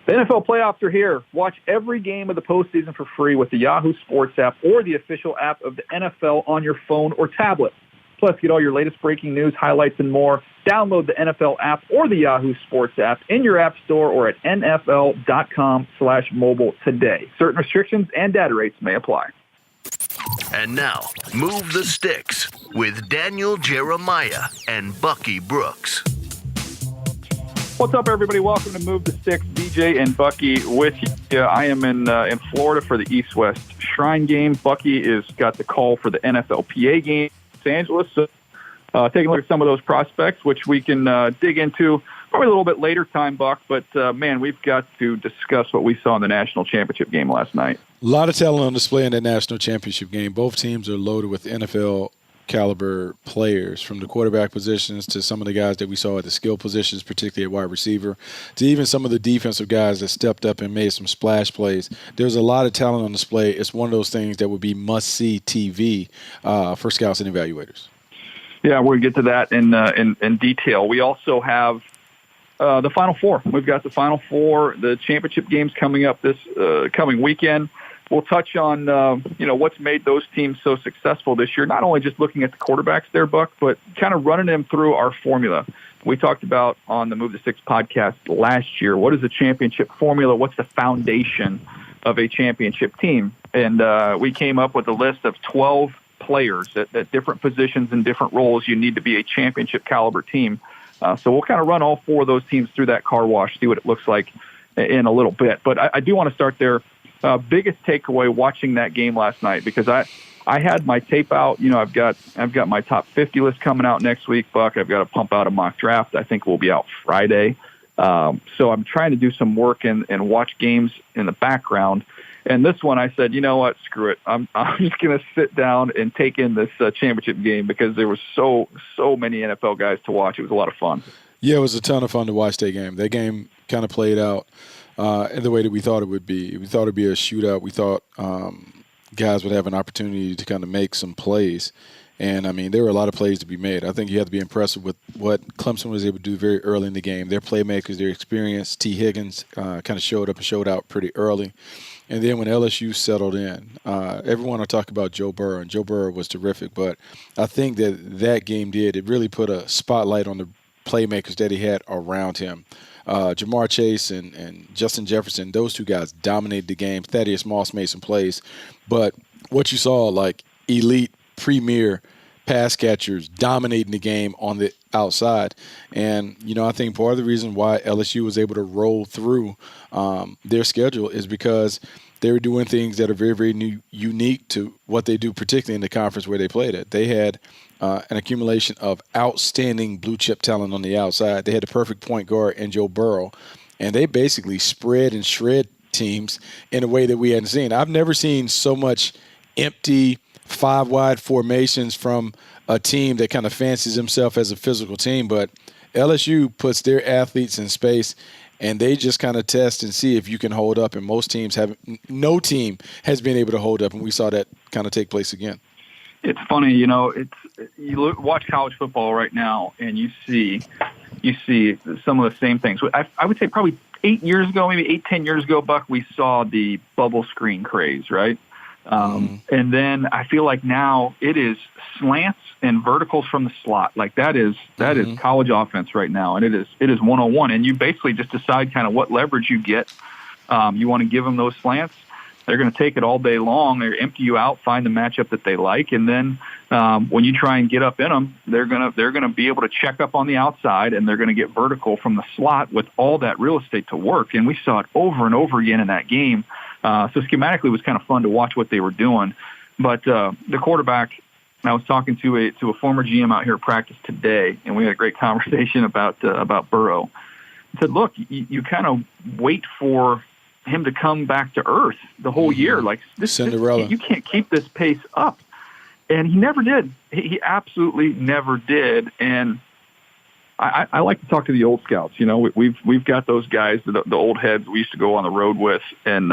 The NFL playoffs are here. Watch every game of the postseason for free with the Yahoo Sports app or the official app of the NFL on your phone or tablet. Plus, get all your latest breaking news, highlights, and more. Download the NFL app or the Yahoo Sports app in your app store or at nfl.com/mobile today. Certain restrictions and data rates may apply. And now, Move the Sticks with Daniel Jeremiah and Bucky Brooks. What's up, everybody? Welcome to Move the Sticks. DJ and Bucky with you. I am in Florida for the East-West Shrine game. Bucky is got the call for the NFLPA game in Los Angeles. So, taking a look at some of those prospects, which we can dig into probably a little bit later time, Buck. But, man, we've got to discuss what we saw in the national championship game last night. A lot of talent on display in that national championship game. Both teams are loaded with NFL caliber players, from the quarterback positions to some of the guys that we saw at the skill positions, particularly at wide receiver, to even some of the defensive guys that stepped up and made some splash plays. There's a lot of talent on display. It's one of those things that would be must-see TV for scouts and evaluators. Yeah, we'll get to that in detail. We also have the Final Four. We've got the Final Four, the championship games coming up this coming weekend. We'll touch on, what's made those teams so successful this year, not only just looking at the quarterbacks there, Buck, but kind of running them through our formula. We talked about on the Move the Sticks podcast last year, what is the championship formula? What's the foundation of a championship team? And we came up with a list of 12 players at different positions and different roles you need to be a championship caliber team. So we'll kind of run all four of those teams through that car wash, see what it looks like in a little bit. But I do want to start there. Biggest takeaway watching that game last night, because I had my tape out. I've got my top 50 list coming out next week, Buck. I've got to pump out a mock draft. I think we'll be out Friday. So I'm trying to do some work and watch games in the background. And this one, I said, you know what, screw it. I'm just going to sit down and take in this championship game, because there was so many NFL guys to watch. It was a lot of fun. Yeah, it was a ton of fun to watch that game. That game kind of played out in the way that we thought it would be. We thought it would be a shootout. We thought guys would have an opportunity to kind of make some plays. And, I mean, there were a lot of plays to be made. I think you have to be impressed with what Clemson was able to do very early in the game. Their playmakers, their experience. T. Higgins kind of showed up and showed out pretty early. And then when LSU settled in, everyone will talk about Joe Burrow, and Joe Burrow was terrific. But I think that game it really put a spotlight on the playmakers that he had around him. Jamar Chase and Justin Jefferson, those two guys dominated the game. Thaddeus Moss made some plays. But what you saw, like elite, premier pass catchers dominating the game on the outside. And, I think part of the reason why LSU was able to roll through their schedule is because they were doing things that are very, very unique to what they do, particularly in the conference where they played at. They had an accumulation of outstanding blue-chip talent on the outside. They had the perfect point guard in Joe Burrow, and they basically spread and shred teams in a way that we hadn't seen. I've never seen so much empty five-wide formations from a team that kind of fancies himself as a physical team, but LSU puts their athletes in space, and they just kind of test and see if you can hold up, and no team has been able to hold up, and we saw that kind of take place again. It's funny, watch college football right now, and you see some of the same things. I would say probably 10 years ago, Buck, we saw the bubble screen craze, right? And then I feel like now it is slants and verticals from the slot. Like that is college offense right now, and it is 101. And you basically just decide kind of what leverage you get. You want to give them those slants. They're going to take it all day long. They empty you out, find the matchup that they like, and then when you try and get up in them, they're going to be able to check up on the outside, and they're going to get vertical from the slot with all that real estate to work. And we saw it over and over again in that game. So schematically, it was kind of fun to watch what they were doing. But the quarterback, I was talking to a former GM out here at practice today, and we had a great conversation about Burrow. He said, "Look, you kind of wait for him to come back to earth the whole year. Like Cinderella. You can't keep this pace up." And he never did. He absolutely never did. And I like to talk to the old scouts. We've got those guys, the old heads we used to go on the road with, and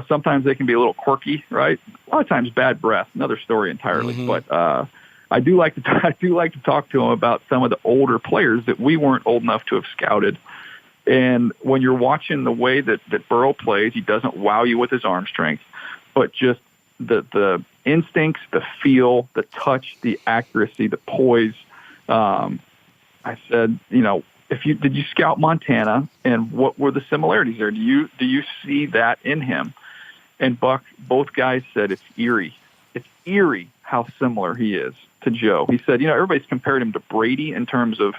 sometimes they can be a little quirky, right? A lot of times bad breath, another story entirely. Mm-hmm. But I do like to talk to them about some of the older players that we weren't old enough to have scouted. And when you're watching the way that Burrow plays, he doesn't wow you with his arm strength, but just the instincts, the feel, the touch, the accuracy, the poise. I said, did you scout Montana, and what were the similarities there? Do you see that in him? And Buck, both guys said it's eerie. It's eerie how similar he is to Joe. He said, everybody's compared him to Brady in terms of,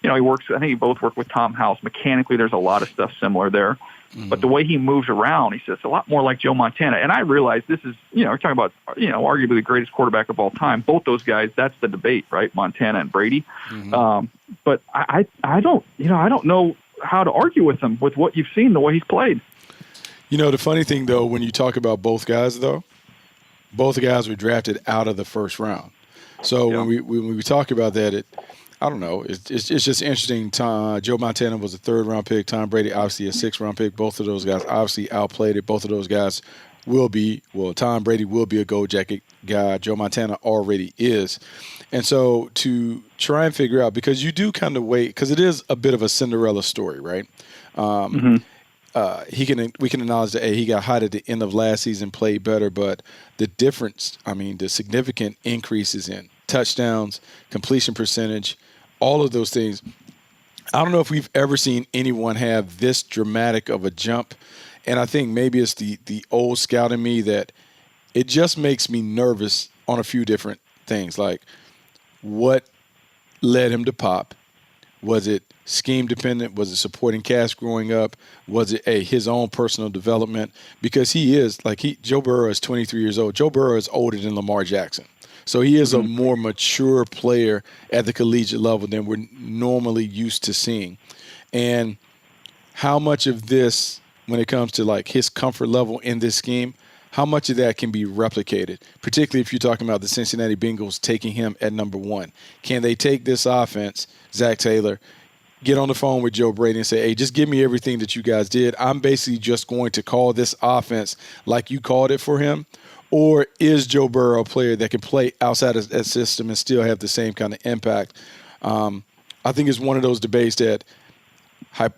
I think he both work with Tom House. Mechanically, there's a lot of stuff similar there. Mm-hmm. But the way he moves around, he says, it's a lot more like Joe Montana. And I realize this is, we're talking about, arguably the greatest quarterback of all time. Both those guys, that's the debate, right? Montana and Brady. Mm-hmm. But I don't know how to argue with him with what you've seen, the way he's played. The funny thing, though, when you talk about both guys, though, both guys were drafted out of the first round. So when we talk about that, I don't know. It's just interesting. Joe Montana was a third-round pick. Tom Brady, obviously, a sixth-round pick. Both of those guys obviously outplayed it. Both of those guys Tom Brady will be a gold jacket guy. Joe Montana already is. And so to try and figure out, because you do kind of wait, because it is a bit of a Cinderella story, right? We can acknowledge that he got hot at the end of last season, played better, but the difference, the significant increases in touchdowns, completion percentage, all of those things. I don't know if we've ever seen anyone have this dramatic of a jump. And I think maybe it's the old scout in me that it just makes me nervous on a few different things. Like, what led him to pop? Was it scheme dependent? Was it supporting cast growing up? Was it his own personal development? Because Joe Burrow is 23 years old. Joe Burrow is older than Lamar Jackson. So he is a more mature player at the collegiate level than we're normally used to seeing. And how much of this, when it comes to his comfort level in this scheme, how much of that can be replicated, particularly if you're talking about the Cincinnati Bengals taking him at number 1? Can they take this offense, Zach Taylor, get on the phone with Joe Brady and say, hey, just give me everything that you guys did. I'm basically just going to call this offense like you called it for him. Or is Joe Burrow a player that can play outside of that system and still have the same kind of impact? I think it's one of those debates that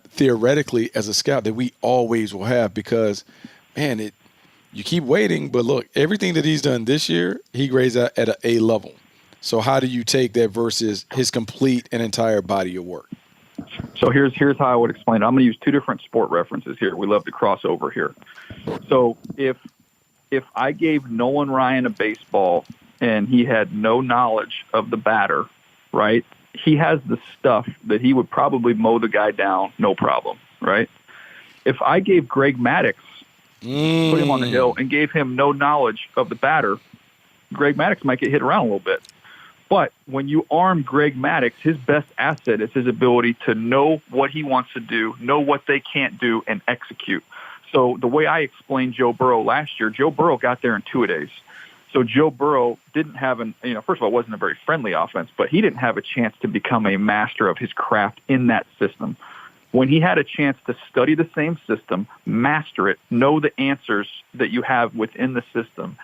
theoretically as a scout that we always will have because, man, you keep waiting. But look, everything that he's done this year, he grades at an A level. So how do you take that versus his complete and entire body of work? So here's how I would explain it. I'm going to use two different sport references here. We love to cross over here. So if I gave Nolan Ryan a baseball and he had no knowledge of the batter, right, he has the stuff that he would probably mow the guy down, no problem, right? If I gave Greg Maddux, put him on the hill, and gave him no knowledge of the batter, Greg Maddux might get hit around a little bit. But when you arm Greg Maddux, his best asset is his ability to know what he wants to do, know what they can't do, and execute. So the way I explained Joe Burrow last year, Joe Burrow got there in 2-a-days. So Joe Burrow didn't have first of all, it wasn't a very friendly offense, but he didn't have a chance to become a master of his craft in that system. When he had a chance to study the same system, master it, know the answers that you have within the system,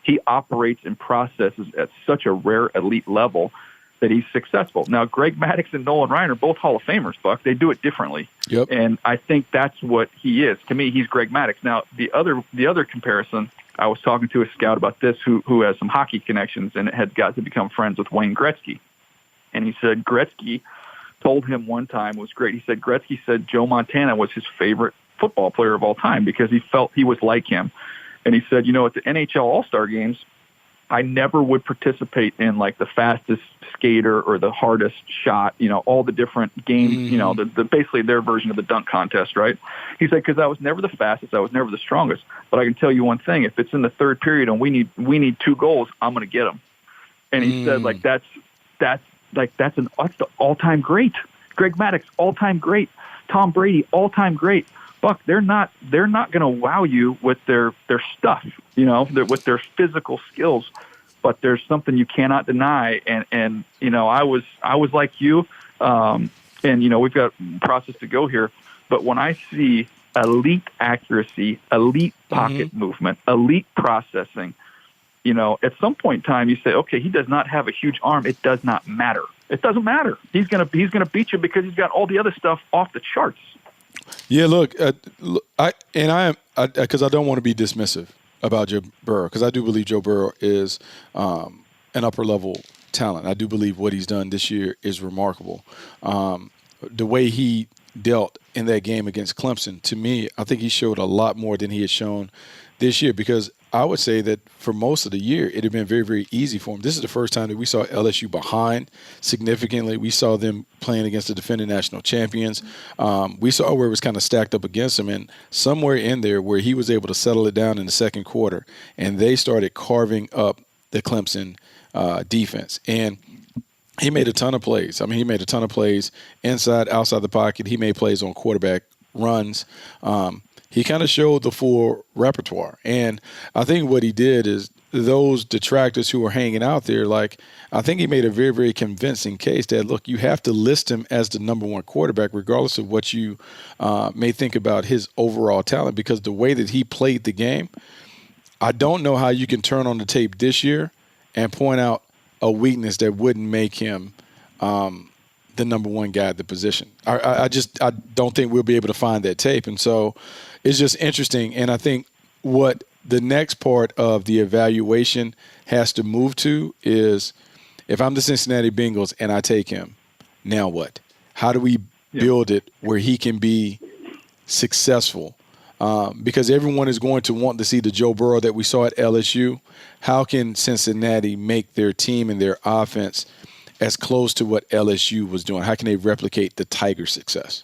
he operates and processes at such a rare elite level that he's successful. Now, Greg Maddux and Nolan Ryan are both Hall of Famers, Buck. They do it differently. Yep. And I think that's what he is. To me, he's Greg Maddux. Now, the other comparison, I was talking to a scout about this who has some hockey connections and had got to become friends with Wayne Gretzky. And he said Gretzky told him one time, was great. He said Gretzky said Joe Montana was his favorite football player of all time because he felt he was like him. And he said, at the NHL All-Star games, I never would participate in the fastest skater or the hardest shot, all the different games, the basically their version of the dunk contest, right? He said, because I was never the fastest, I was never the strongest. But I can tell you one thing, if it's in the third period and we need 2 goals, I'm going to get them. And he said, that's the all-time great. Greg Maddux, all-time great. Tom Brady, all-time great. Buck, they're not going to wow you with their stuff, with their physical skills, but there's something you cannot deny. And I was like you, and we've got a process to go here. But when I see elite accuracy, elite pocket movement, elite processing, at some point in time you say, okay, he does not have a huge arm. It does not matter. It doesn't matter. He's gonna beat you because he's got all the other stuff off the charts. Yeah, look, because I don't want to be dismissive about Joe Burrow, because I do believe Joe Burrow is an upper level talent. I do believe what he's done this year is remarkable. The way he dealt in that game against Clemson, to me, I think he showed a lot more than he had shown this year, because I would say that for most of the year, it had been very, very easy for him. This is the first time that we saw LSU behind significantly. We saw them playing against the defending national champions. We saw where it was kind of stacked up against him, and somewhere in there where he was able to settle it down in the second quarter, and they started carving up the Clemson defense. And he made a ton of plays. I mean, he made a ton of plays inside, outside the pocket. He made plays on quarterback runs. He kind of showed the full repertoire. And I think what he did is those detractors who were hanging out there, like, I think he made a very, very convincing case that, look, you have to list him as the number one quarterback, regardless of what you may think about his overall talent, because the way that he played the game, I don't know how you can turn on the tape this year and point out a weakness that wouldn't make him the number one guy at the position. I don't think we'll be able to find that tape. And so it's just interesting. And I think what the next part of the evaluation has to move to is, if I'm the Cincinnati Bengals and I take him, now what? How do we build it where he can be successful? Because everyone is going to want to see the Joe Burrow that we saw at LSU. How can Cincinnati make their team and their offense as close to what LSU was doing? How can they replicate the Tigers' success?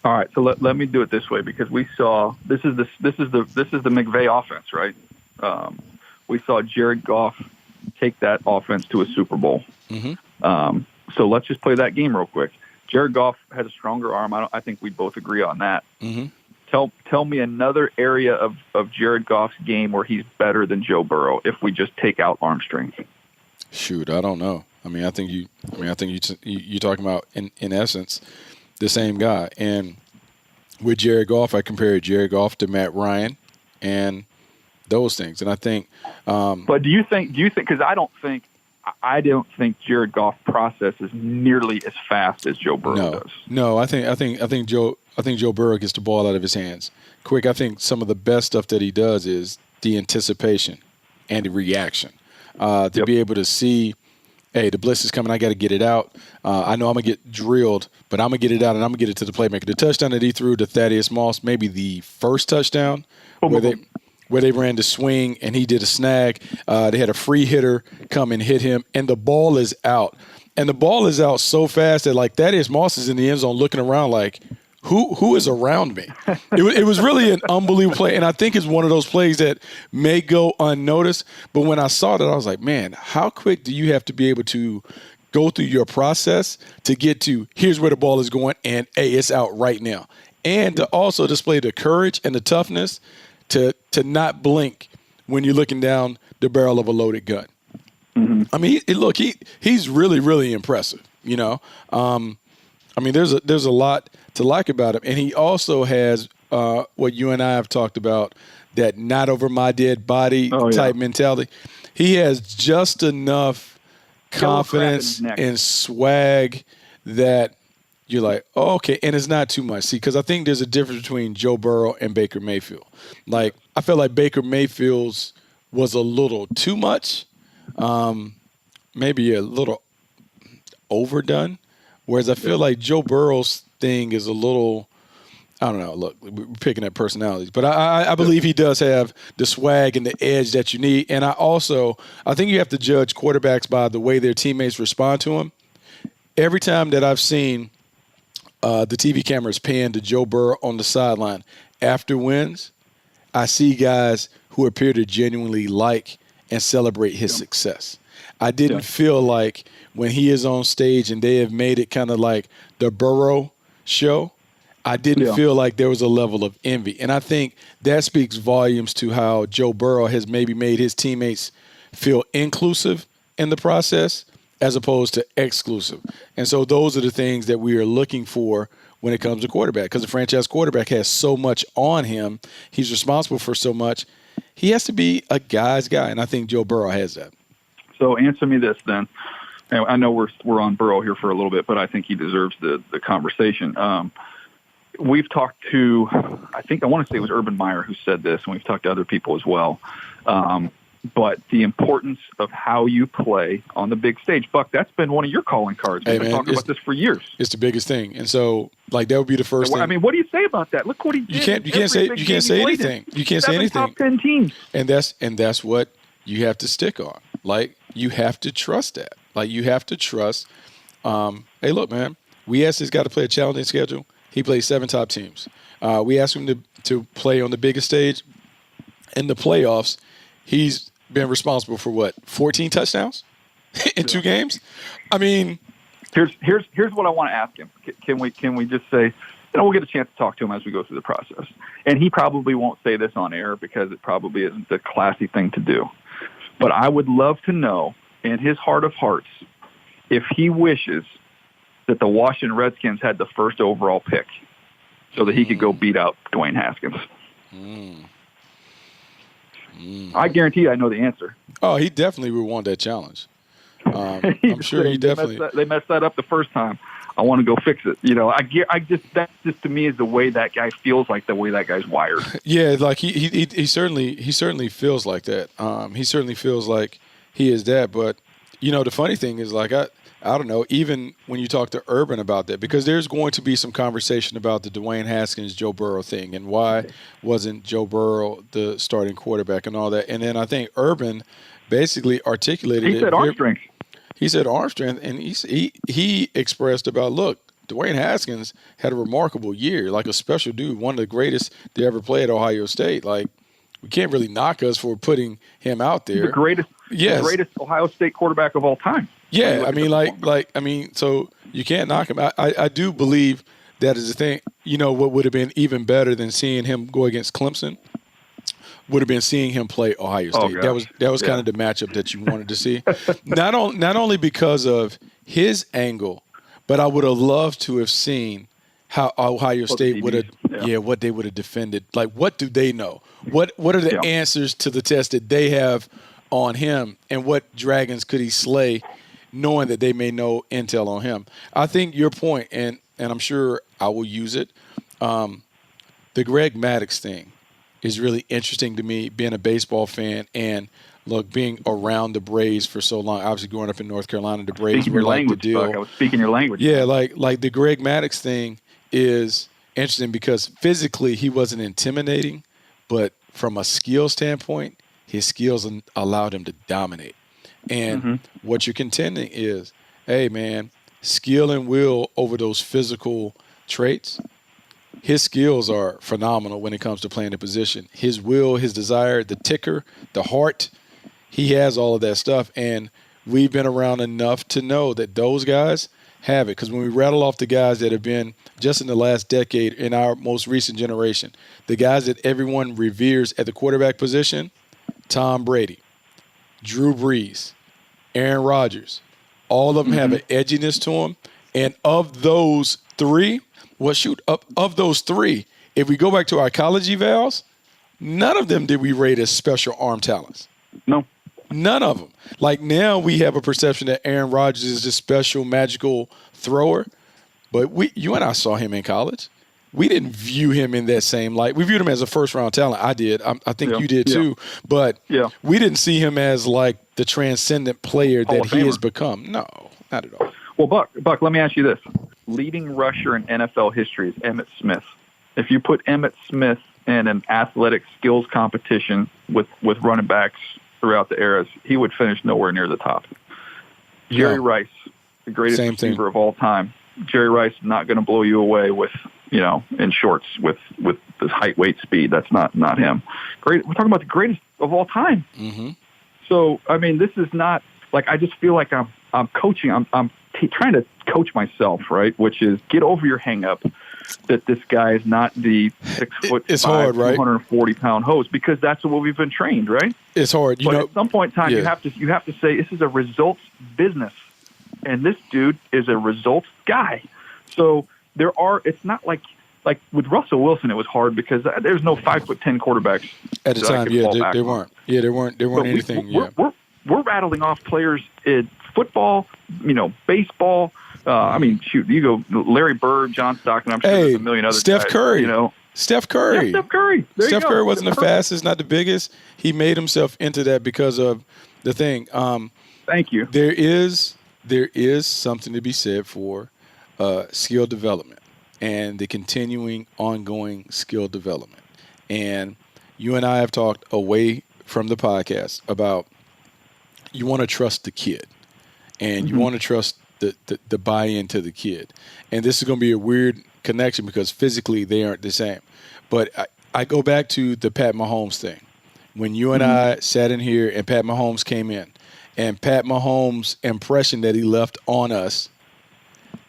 All right, so let me do it this way, because we saw this is the McVay offense, right? We saw Jared Goff take that offense to a Super Bowl. Mm-hmm. So let's just play that game real quick. Jared Goff has a stronger arm. I think we both agree on that. Mm-hmm. Tell me another area of Jared Goff's game where he's better than Joe Burrow if we just take out arm strength. Shoot, I don't know. I think you're talking about in essence the same guy. And with Jared Goff, I compared Jared Goff to Matt Ryan and those things. And I think but do you think because I don't think Jared Goff processes nearly as fast as Joe Burrow does. No, I think Joe Burrow gets the ball out of his hands quick. I think some of the best stuff that he does is the anticipation and the reaction. To be able to see, hey, the blitz is coming, I got to get it out. I know I'm going to get drilled, but I'm going to get it out and I'm going to get it to the playmaker. The touchdown that he threw to Thaddeus Moss, maybe the first touchdown, where they ran the swing and he did a snag. They had a free hitter come and hit him, and the ball is out. And the ball is out so fast that, like, Thaddeus Moss is in the end zone looking around like, who is around me? It was really an unbelievable play, and I think it's one of those plays that may go unnoticed. But when I saw that, I was like, man, how quick do you have to be able to go through your process to get to here's where the ball is going, and, hey, it's out right now. And to also display the courage and the toughness to not blink when you're looking down the barrel of a loaded gun. Mm-hmm. I mean, he's really, really impressive, you know. I mean, there's a lot to like about him. And he also has what you and I have talked about, that not over my dead body type mentality. He has just enough confidence and swag that you're like, oh, okay, and it's not too much. See, because I think there's a difference between Joe Burrow and Baker Mayfield. Like, I felt like Baker Mayfield's was a little too much, maybe a little overdone, whereas I feel like Joe Burrow's thing is a little, I don't know, look, we're picking at personalities, but I believe he does have the swag and the edge that you need. And I think you have to judge quarterbacks by the way their teammates respond to him. Every time that I've seen the TV cameras pan to Joe Burrow on the sideline after wins, I see guys who appear to genuinely like and celebrate his success. I didn't feel like when he is on stage and they have made it kind of like the Burrow show, I didn't feel like there was a level of envy. And I think that speaks volumes to how Joe Burrow has maybe made his teammates feel inclusive in the process as opposed to exclusive. And so those are the things that we are looking for when it comes to quarterback, because the franchise quarterback has so much on him. He's responsible for so much. He has to be a guy's guy, and I think Joe Burrow has that. So answer me this then. And I know we're on Burrow here for a little bit, but I think he deserves the conversation. we've talked to, I want to say it was Urban Meyer who said this, and we've talked to other people as well. But the importance of how you play on the big stage. Buck, that's been one of your calling cards. We've been talking about this for years. It's the biggest thing. And so, like, that would be the first thing. I mean, what do you say about that? Look what he did. You can't say anything. You can't say anything. Top 10 teams. And that's what you have to stick on. Like, you have to trust that. Like, you have to trust, hey, look, man, we asked this guy to play a challenging schedule. He plays 7 top teams. We asked him to play on the biggest stage. In the playoffs, he's been responsible for 14 touchdowns in 2 games? I mean, here's what I want to ask him. Can we just say, we'll get a chance to talk to him as we go through the process. And he probably won't say this on air because it probably isn't the classy thing to do. But I would love to know, in his heart of hearts, if he wishes that the Washington Redskins had the first overall pick so that he could go beat out Dwayne Haskins. I guarantee I know the answer. Oh, he definitely would want that challenge. I'm sure he definitely. They messed that up the first time. I want to go fix it. That just to me is the way that guy feels, like the way that guy's wired. Yeah, like he certainly feels like that. He certainly feels like he is that. But the funny thing is, like, I don't know, even when you talk to Urban about that, because there's going to be some conversation about the Dwayne Haskins, Joe Burrow thing and why wasn't Joe Burrow the starting quarterback and all that. And then I think Urban basically articulated He said arm strength. He said arm strength, and he expressed about, look, Dwayne Haskins had a remarkable year, like a special dude, one of the greatest to ever play at Ohio State. Like, we can't really knock us for putting him out there. The greatest Ohio State quarterback of all time. Yeah, so you can't knock him. I do believe that is the thing. What would have been even better than seeing him go against Clemson would have been seeing him play Ohio State. That was kind of the matchup that you wanted to see. Not only because of his angle, but I would have loved to have seen how Ohio State would have, what they would have defended. Like, what do they know? What are the answers to the test that they have on him, and what dragons could he slay, knowing that they may know intel on him? I think your point, and I'm sure I will use it, the Greg Maddux thing is really interesting to me, being a baseball fan and, look, being around the Braves for so long. Obviously, growing up in North Carolina, the Braves were like the deal. I was speaking your language. Yeah, like the Greg Maddux thing is interesting because physically he wasn't intimidating, but from a skill standpoint, his skills allowed him to dominate. And what you're contending is, hey, man, skill and will over those physical traits. His skills are phenomenal when it comes to playing the position. His will, his desire, the ticker, the heart, he has all of that stuff. And we've been around enough to know that those guys have it. Because when we rattle off the guys that have been just in the last decade in our most recent generation, the guys that everyone reveres at the quarterback position, Tom Brady, Drew Brees, Aaron Rodgers, all of them have an edginess to them. And of those three, of those three, if we go back to our college evals, none of them did we rate as special arm talents. No. None of them. Like, now we have a perception that Aaron Rodgers is this special, magical thrower. But you and I saw him in college. We didn't view him in that same light. We viewed him as a first-round talent. I did. I think you did too. But we didn't see him as, like, the transcendent player that he has become. No, not at all. Well, Buck, let me ask you this. Leading rusher in NFL history is Emmitt Smith. If you put Emmitt Smith in an athletic skills competition with running backs throughout the eras, he would finish nowhere near the top. Jerry Rice, the greatest receiver of all time. Jerry Rice is not going to blow you away with, in shorts with this height, weight, speed. That's not him. Great. We're talking about the greatest of all time. Mm-hmm. So, I mean, this is not like, I just feel like I'm coaching. I'm trying to coach myself, right? Which is get over your hang up that this guy is not the 6'5", 240-pound host, because that's what we've been trained, right? It's hard. But at some point in time, you have to say this is a results business, and this dude is a results guy. So it's not like with Russell Wilson, it was hard because there's no 5'10" quarterbacks at the time. Yeah, they weren't. Yeah, there weren't anything. We're rattling off players in football, baseball, I mean, shoot, you go Larry Bird, John Stockton. I'm sure there's a million other Steph guys, Curry. You know, Steph Curry. Yeah, Steph Curry. There Steph you go. Curry wasn't Steph the fastest, not the biggest. He made himself into that because of the thing. Thank you. There is something to be said for skill development and the continuing, ongoing skill development. And you and I have talked away from the podcast about you want to trust the kid, and you want to trust the buy-in to the kid. And this is going to be a weird connection because physically they aren't the same. But I go back to the Pat Mahomes thing. When you and I sat in here and Pat Mahomes came in, and Pat Mahomes' impression that he left on us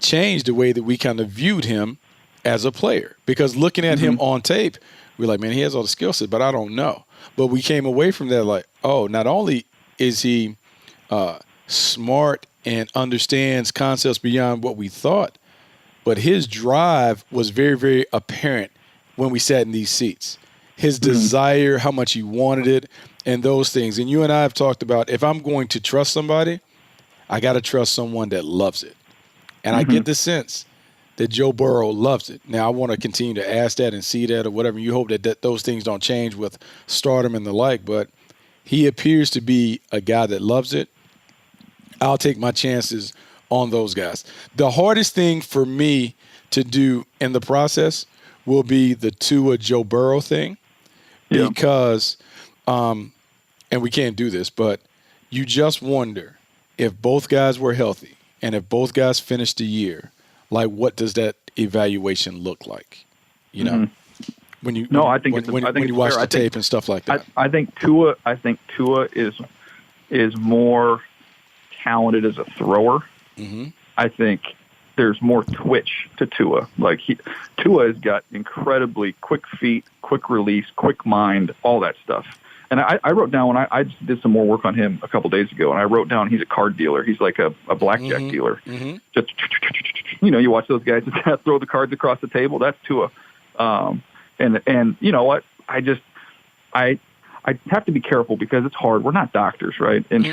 changed the way that we kind of viewed him as a player. Because looking at him on tape, we're like, man, he has all the skill set, but I don't know. But we came away from that like, oh, not only is he smart and understands concepts beyond what we thought, but his drive was very, very apparent when we sat in these seats. His desire, how much he wanted it, and those things. And you and I have talked about if I'm going to trust somebody, I got to trust someone that loves it. And I get the sense that Joe Burrow loves it. Now, I want to continue to ask that and see that or whatever. You hope that those things don't change with stardom and the like, but he appears to be a guy that loves it. I'll take my chances on those guys. The hardest thing for me to do in the process will be the Tua Joe Burrow thing because, and we can't do this, but you just wonder if both guys were healthy and if both guys finished the year, like what does that evaluation look like? You know, when you I think when you watch the tape and stuff like that. I think Tua is more talented as a thrower. I think there's more twitch to Tua. Like Tua has got incredibly quick feet, quick release, quick mind, all that stuff. And I wrote down when I just did some more work on him a couple days ago, and I wrote down he's a card dealer. He's like a blackjack dealer. Just you watch those guys just throw the cards across the table. That's Tua. And you know what? I have to be careful because it's hard. We're not doctors, right? And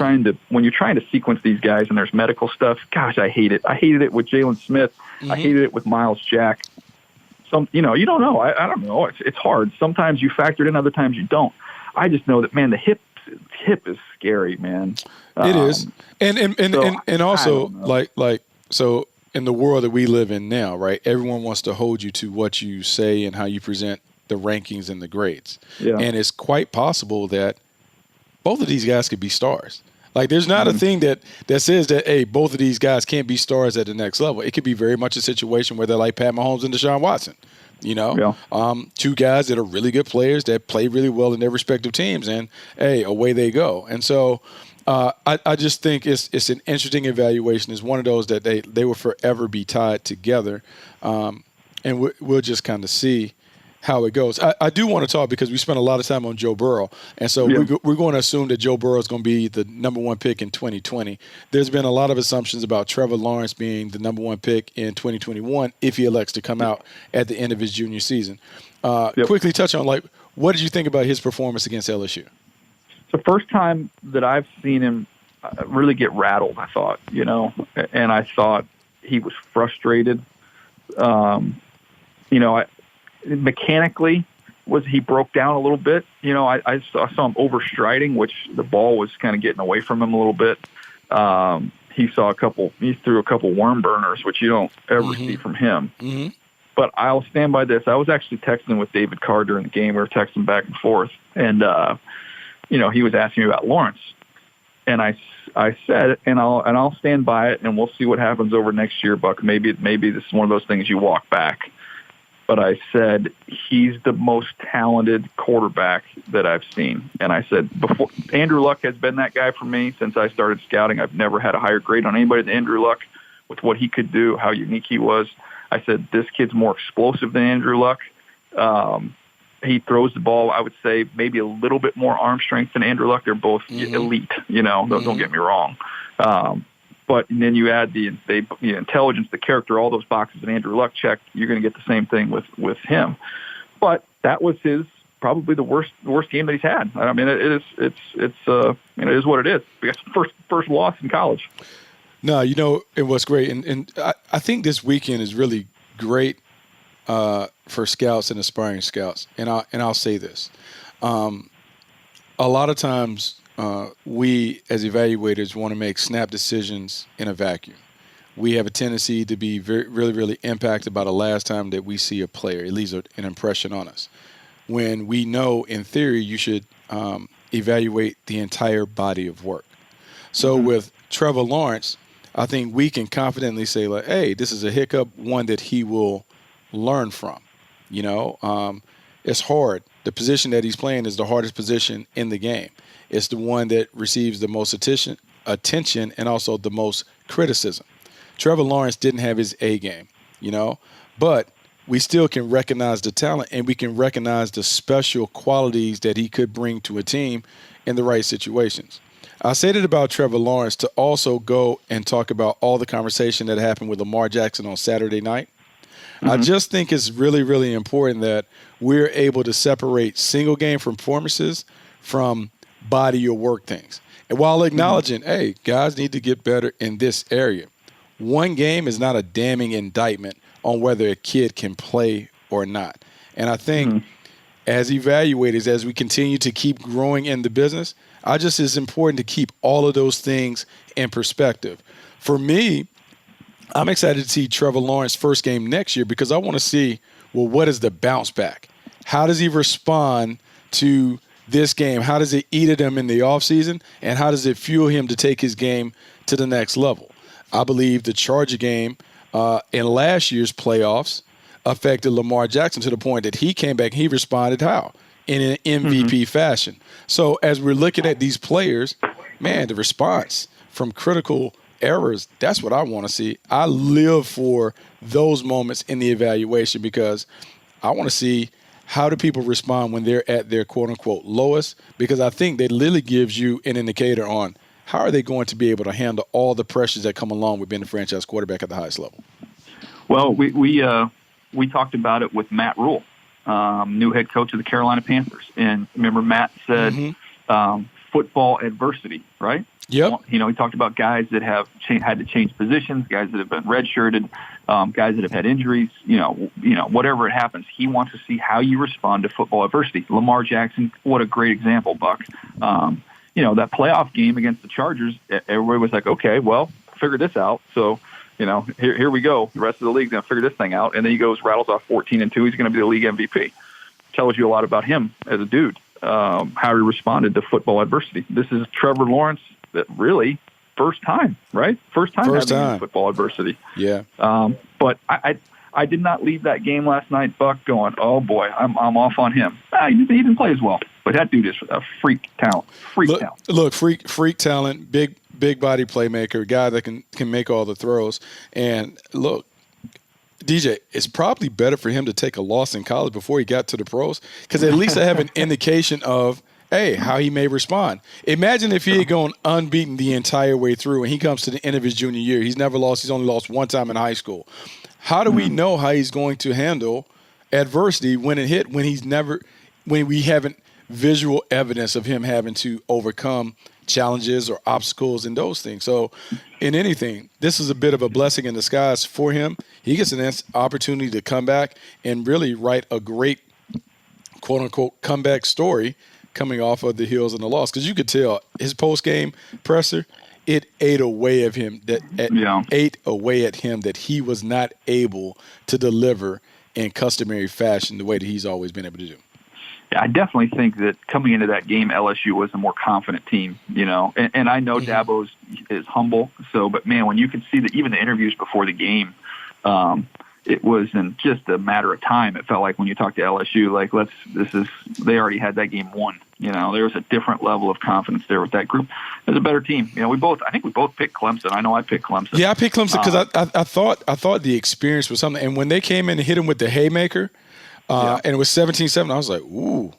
when you're trying to sequence these guys and there's medical stuff, gosh, I hate it. I hated it with Jalen Smith. I hated it with Miles Jack. You don't know. I don't know. It's hard. Sometimes you factor it in, other times you don't. I just know that, man, the hip is scary, man. It is. And also so in the world that we live in now, right? Everyone wants to hold you to what you say and how you present the rankings and the grades. Yeah. And it's quite possible that both of these guys could be stars. Like there's not a thing that says that, hey, both of these guys can't be stars at the next level. It could be very much a situation where they're like Pat Mahomes and Deshaun Watson. Two guys that are really good players that play really well in their respective teams, and hey, away they go. And so I just think it's an interesting evaluation. It's one of those that they will forever be tied together, and we'll just kind of see how it goes. I do want to talk because we spent a lot of time on Joe Burrow, and so we're going to assume that Joe Burrow is going to be the number one pick in 2020. There's been a lot of assumptions about Trevor Lawrence being the number one pick in 2021 if he elects to come out at the end of his junior season. Quickly touch on, what did you think about his performance against LSU? It's the first time that I've seen him really get rattled, I thought, and I thought he was frustrated. Mechanically, he broke down a little bit. I saw him overstriding, which the ball was kind of getting away from him a little bit. He threw a couple worm burners, which you don't ever see from him. But I'll stand by this. I was actually texting with David Carr during the game. We were texting back and forth, and he was asking me about Lawrence, and I said, and I'll stand by it, and we'll see what happens over next year, Buck. Maybe this is one of those things you walk back. But I said, he's the most talented quarterback that I've seen. And I said, before Andrew Luck has been that guy for me since I started scouting. I've never had a higher grade on anybody than Andrew Luck with what he could do, how unique he was. I said, this kid's more explosive than Andrew Luck. He throws the ball, I would say, maybe a little bit more arm strength than Andrew Luck. They're both elite, don't get me wrong. But then you add the intelligence, the character, all those boxes that Andrew Luck checked, you're going to get the same thing with him. But that was probably the worst game that he's had. I mean, it is what it is. Because first loss in college. No, and what's great, and I think this weekend is really great for scouts and aspiring scouts. And I'll say this: a lot of times we as evaluators want to make snap decisions in a vacuum. We have a tendency to be really impacted by the last time that we see a player. It leaves an impression on us. When we know, in theory, you should evaluate the entire body of work. So with Trevor Lawrence, I think we can confidently say, like, hey, this is a hiccup, one that he will learn from. It's hard. The position that he's playing is the hardest position in the game. It's the one that receives the most attention and also the most criticism. Trevor Lawrence didn't have his A game, but we still can recognize the talent and we can recognize the special qualities that he could bring to a team in the right situations. I said it about Trevor Lawrence to also go and talk about all the conversation that happened with Lamar Jackson on Saturday night. I just think it's really important that we're able to separate single game performances from body of work things. And while acknowledging, hey, guys need to get better in this area, one game is not a damning indictment on whether a kid can play or not. And I think as evaluators, as we continue to keep growing in the business, it's important to keep all of those things in perspective. For me, I'm excited to see Trevor Lawrence first game next year because I want to see, well, what is the bounce back? How does he respond to this game? How does it eat at him in the offseason? And how does it fuel him to take his game to the next level? I believe the Charger game in last year's playoffs affected Lamar Jackson to the point that he came back and he responded how? In an MVP fashion. So as we're looking at these players, man, the response from critical errors, that's what I want to see. I live for those moments in the evaluation because I want to see how do people respond when they're at their quote-unquote lowest, because I think that literally gives you an indicator on how are they going to be able to handle all the pressures that come along with being the franchise quarterback at the highest level. Well, we talked about it with Matt Rule, new head coach of the Carolina Panthers. And remember, Matt said football adversity, right? Yep. He talked about guys that have had to change positions, guys that have been redshirted, guys that have had injuries, whatever it happens. He wants to see how you respond to football adversity. Lamar Jackson, what a great example, Buck. That playoff game against the Chargers, everybody was like, okay, well, figure this out. So, here we go. The rest of the league's going to figure this thing out. And then he rattles off 14-2. He's going to be the league MVP. Tells you a lot about him as a dude, how he responded to football adversity. This is Trevor Lawrence, that really first time, right? First time football adversity. Yeah. But I did not leave that game last night, Buck, going, oh boy, I'm off on him. He didn't play as well, but that dude is a freak talent. Look, freak talent, big body playmaker, guy that can make all the throws. And look, DJ, it's probably better for him to take a loss in college before he got to the pros, because at least I have an indication of, hey, how he may respond. Imagine if he had gone unbeaten the entire way through and he comes to the end of his junior year. He's never lost. He's only lost one time in high school. How do we know how he's going to handle adversity when it hit, when we haven't visual evidence of him having to overcome challenges or obstacles and those things? So in anything, this is a bit of a blessing in disguise for him. He gets an opportunity to come back and really write a great, quote-unquote, comeback story coming off of the heels of the loss. Because you could tell his post-game presser, it ate away at him that he was not able to deliver in customary fashion the way that he's always been able to do. Yeah, I definitely think that coming into that game, LSU was a more confident team, and I know Dabo is humble. So, but man, when you could see even the interviews before the game, it was in just a matter of time. It felt like when you talk to LSU, like they already had that game won. There was a different level of confidence there with that group. It was a better team. I think we both picked Clemson. I know I picked Clemson. Yeah, I picked Clemson because I thought the experience was something. And when they came in and hit him with the haymaker, and it was 17-7, I was like, ooh.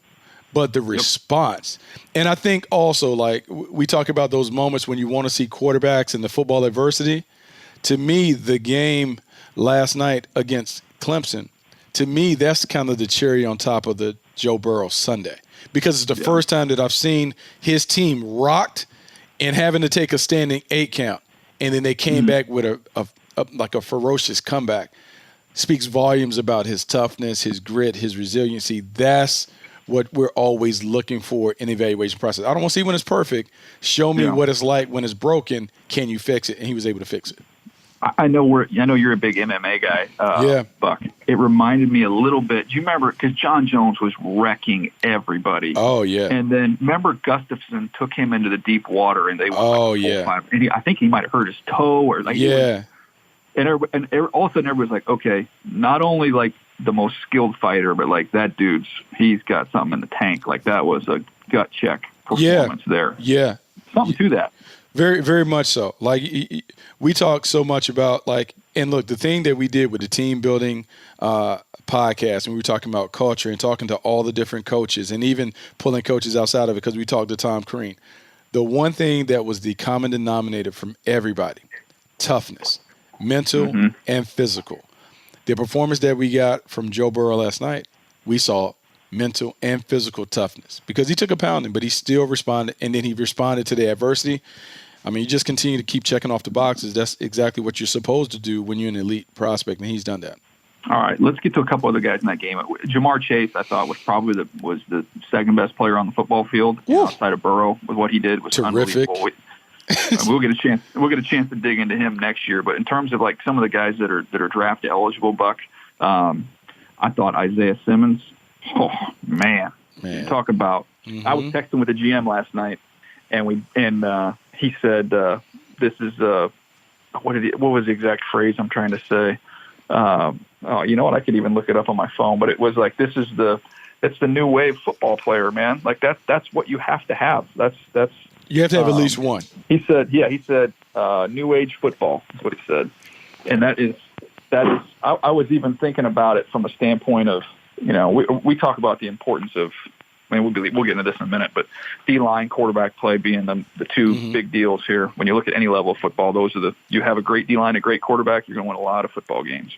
But the response. And I think also, like, we talk about those moments when you want to see quarterbacks in the football adversity. To me, the game last night against Clemson, to me, that's kind of the cherry on top of the Joe Burrow Sunday. Because it's the first time that I've seen his team rocked and having to take a standing 8 count and then they came back with a ferocious comeback. Speaks volumes about his toughness, his grit, his resiliency. That's what we're always looking for in the evaluation process. I don't want to see when it's perfect. Show me what it's like when it's broken. Can you fix it? And he was able to fix it. I know you're a big MMA guy, Buck. It reminded me a little bit. Do you remember? Because John Jones was wrecking everybody. Oh yeah. And then remember Gustafson took him into the deep water, and they went five. And I think he might have hurt his toe or like And all of a sudden everybody's like, okay, not only like the most skilled fighter, but like that he's got something in the tank. Like that was a gut check performance there. Yeah. Something to that. Very, very much so. Like we talk so much about and look, the thing that we did with the team building podcast, and we were talking about culture and talking to all the different coaches and even pulling coaches outside of it because we talked to Tom Crean. The one thing that was the common denominator from everybody, toughness, mental and physical. The performance that we got from Joe Burrow last night, we saw mental and physical toughness because he took a pounding, but he still responded, and then he responded to the adversity. I mean, you just continue to keep checking off the boxes. That's exactly what you're supposed to do when you're an elite prospect, and he's done that. All right, let's get to a couple other guys in that game. Jamar Chase, I thought, was probably the second best player on the football field outside of Burrow. With what he did was terrific. Unbelievable. We'll get a chance to dig into him next year. But in terms of like some of the guys that are draft eligible, Buck, I thought Isaiah Simmons. Oh man. Talk about. I was texting with the GM last night, and he said this is what was the exact phrase I'm trying to say? You know what? I could even look it up on my phone. But it was like it's the new wave football player, man. Like that's what you have to have. That's you have to have at least one. He said new age football is what he said. And that is I was even thinking about it from a standpoint of, we talk about the importance of, we'll get into this in a minute, but D-line, quarterback play being the two big deals here. When you look at any level of football, you have a great D-line, a great quarterback, you're going to win a lot of football games.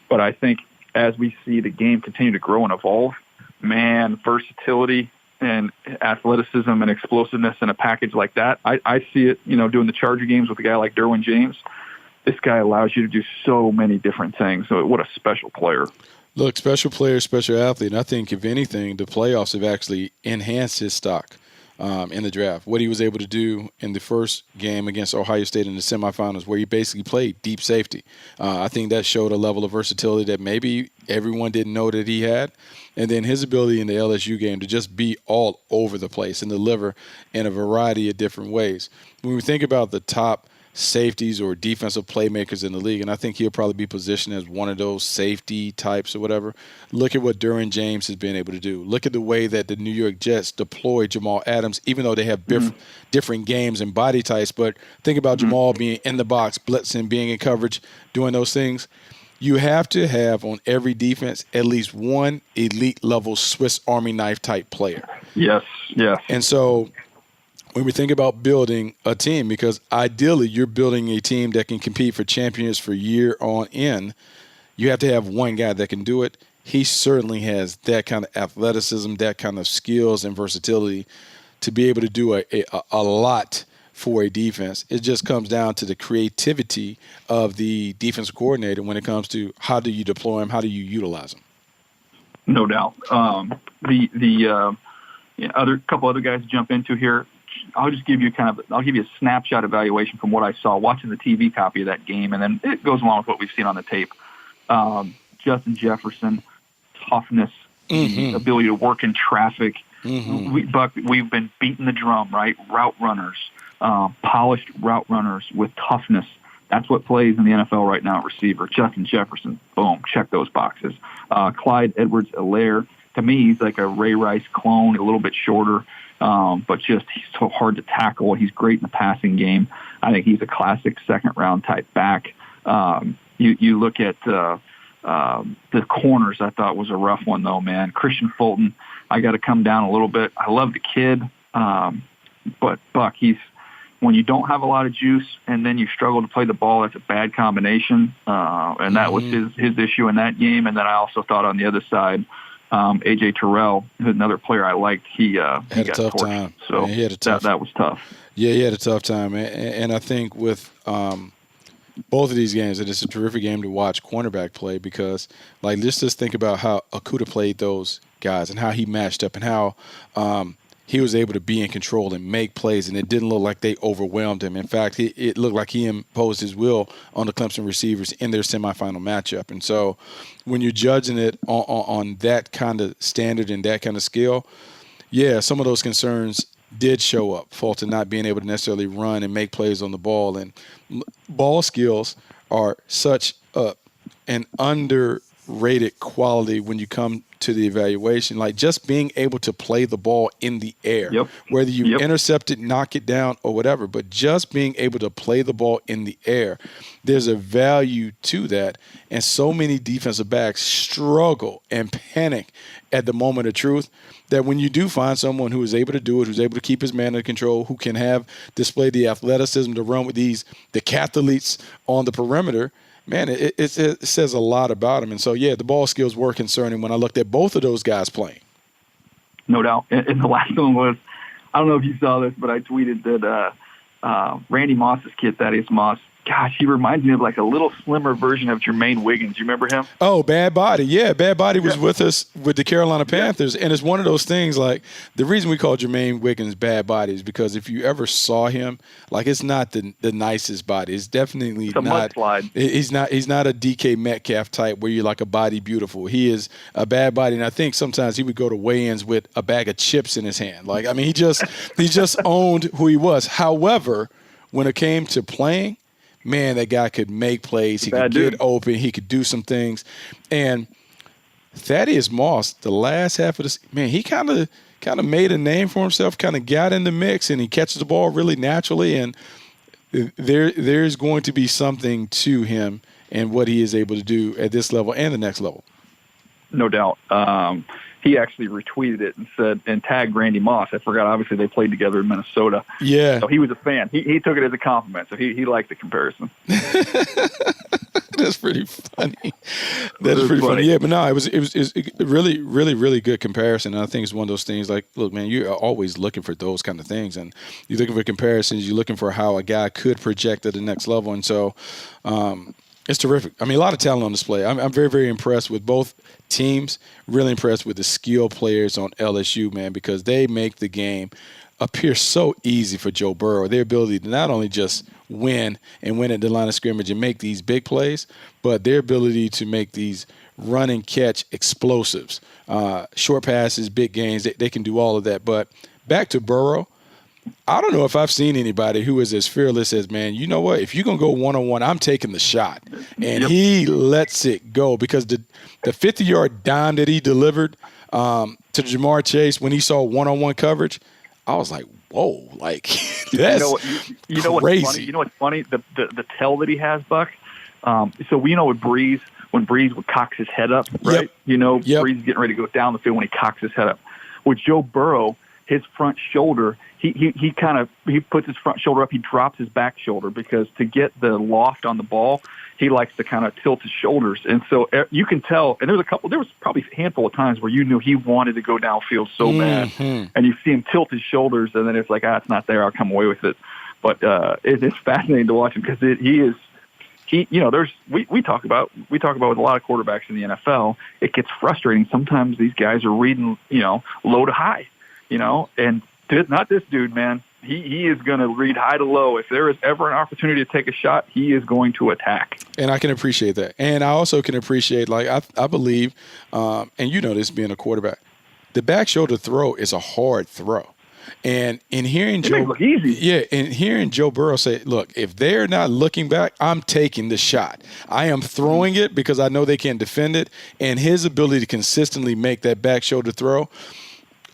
But I think as we see the game continue to grow and evolve, man, versatility and athleticism and explosiveness in a package like that, I see it, doing the Charger games with a guy like Derwin James. This guy allows you to do so many different things. So what a special player. Look, special player, special athlete. And I think, if anything, the playoffs have actually enhanced his stock in the draft. What he was able to do in the first game against Ohio State in the semifinals, where he basically played deep safety. I think that showed a level of versatility that maybe everyone didn't know that he had. And then his ability in the LSU game to just be all over the place and deliver in a variety of different ways. When we think about the top safeties or defensive playmakers in the league, and I think he'll probably be positioned as one of those safety types or whatever. Look at what Derwin James has been able to do. Look at the way that the New York Jets deploy Jamal Adams, even though they have different games and body types. But think about Jamal being in the box, blitzing, being in coverage, doing those things. You have to have on every defense at least one elite level Swiss Army knife type player. Yes. And so when we think about building a team, because ideally you're building a team that can compete for champions for year on end, you have to have one guy that can do it. He certainly has that kind of athleticism, that kind of skills and versatility to be able to do a lot for a defense. It just comes down to the creativity of the defensive coordinator when it comes to how do you deploy him, how do you utilize him. No doubt. Other couple other guys to jump into here. I'll just give you a snapshot evaluation from what I saw watching the TV copy of that game, and then it goes along with what we've seen on the tape. Justin Jefferson, toughness, the ability to work in traffic. We've been beating the drum, right? Route runners, polished route runners with toughness. That's what plays in the NFL right now at receiver. Justin Jefferson, boom, check those boxes. Clyde Edwards-Helaire, to me, he's like a Ray Rice clone, a little bit shorter. But just he's so hard to tackle. He's great in the passing game. I think he's a classic second-round type back. You look at the corners. I thought was a rough one though, man. Christian Fulton, I got to come down a little bit. I love the kid, but Buck, when you don't have a lot of juice and then you struggle to play the ball, that's a bad combination. And that was his issue in that game. And then I also thought on the other side, A.J. Terrell, who's another player I liked, he had a got tough torched. time. So he had a tough. That was tough. Yeah, he had a tough time, and I think with both of these games, and it's a terrific game to watch cornerback play because, like, let's just think about how Okudah played those guys and how he matched up and how he was able to be in control and make plays, and it didn't look like they overwhelmed him. In fact, it looked like he imposed his will on the Clemson receivers in their semifinal matchup. And so when you're judging it on that kind of standard and that kind of skill, yeah, some of those concerns did show up. Fulton not being able to necessarily run and make plays on the ball. And ball skills are such an underrated quality when you come to the evaluation. Like just being able to play the ball in the air, whether you intercept it, knock it down, or whatever, but just being able to play the ball in the air, there's a value to that. And so many defensive backs struggle and panic at the moment of truth that when you do find someone who is able to do it, who's able to keep his man under control, who can display the athleticism to run with the decathletes on the perimeter, man, it says a lot about him. And so, yeah, the ball skills were concerning when I looked at both of those guys playing. No doubt. And the last one was, I don't know if you saw this, but I tweeted that Randy Moss's kid, Thaddeus Moss, gosh, he reminds me of like a little slimmer version of Jermaine Wiggins. You remember him? Oh, Bad Body. Yeah, Bad Body was with us with the Carolina Panthers. And it's one of those things, like, the reason we call Jermaine Wiggins Bad Body is because if you ever saw him, like, it's not the nicest body. It's definitely a not. Mudslide. He's not a DK Metcalf type where you're like a body beautiful. He is a bad body. And I think sometimes he would go to weigh-ins with a bag of chips in his hand. Like, I mean, he just owned who he was. However, when it came to playing, man, that guy could make plays. He could get open. He could do some things. And Thaddeus Moss, the last half of this, man, he kind of made a name for himself, kind of got in the mix, and he catches the ball really naturally. And there's going to be something to him and what he is able to do at this level and the next level. No doubt. He actually retweeted it and said, and tagged Randy Moss. I forgot, obviously, they played together in Minnesota. Yeah. So he was a fan. He took it as a compliment, so he liked the comparison. That's pretty funny. That's pretty funny. Yeah, but no, it was a really, really, really good comparison. And I think it's one of those things like, look, man, you're always looking for those kind of things. And you're looking for comparisons. You're looking for how a guy could project at the next level. And so it's terrific. I mean, a lot of talent on display. I'm very, very impressed with both teams, really impressed with the skill players on LSU, man, because they make the game appear so easy for Joe Burrow. Their ability to not only just win at the line of scrimmage and make these big plays, but their ability to make these run and catch explosives, short passes, big gains. They can do all of that. But back to Burrow, I don't know if I've seen anybody who is as fearless as, man, you know what? If you're going to go one-on-one, I'm taking the shot. And he lets it go because the 50-yard dime that he delivered to Jamar Chase when he saw one-on-one coverage, I was like, whoa, like that's crazy. What's funny? You know what's funny? The tell that he has, Buck. So we know with Breeze, when Breeze would cocks his head up, right? Breeze is getting ready to go down the field when he cocks his head up. With Joe Burrow, his front shoulder, he puts his front shoulder up, he drops his back shoulder because to get the loft on the ball, he likes to kind of tilt his shoulders. And so you can tell, and there was probably a handful of times where you knew he wanted to go downfield so bad, and you see him tilt his shoulders, and then it's like, it's not there, I'll come away with it. But it's fascinating to watch him because we talk about with a lot of quarterbacks in the NFL, it gets frustrating. Sometimes these guys are reading, low to high, and not this dude, man. He is going to read high to low. If there is ever an opportunity to take a shot, he is going to attack. And I can appreciate that. And I also can appreciate, like, I believe, and this being a quarterback, the back shoulder throw is a hard throw. And in hearing Joe, look easy. Yeah, and hearing Joe Burrow say, look, if they're not looking back, I'm taking the shot. I am throwing it because I know they can't defend it. And his ability to consistently make that back shoulder throw,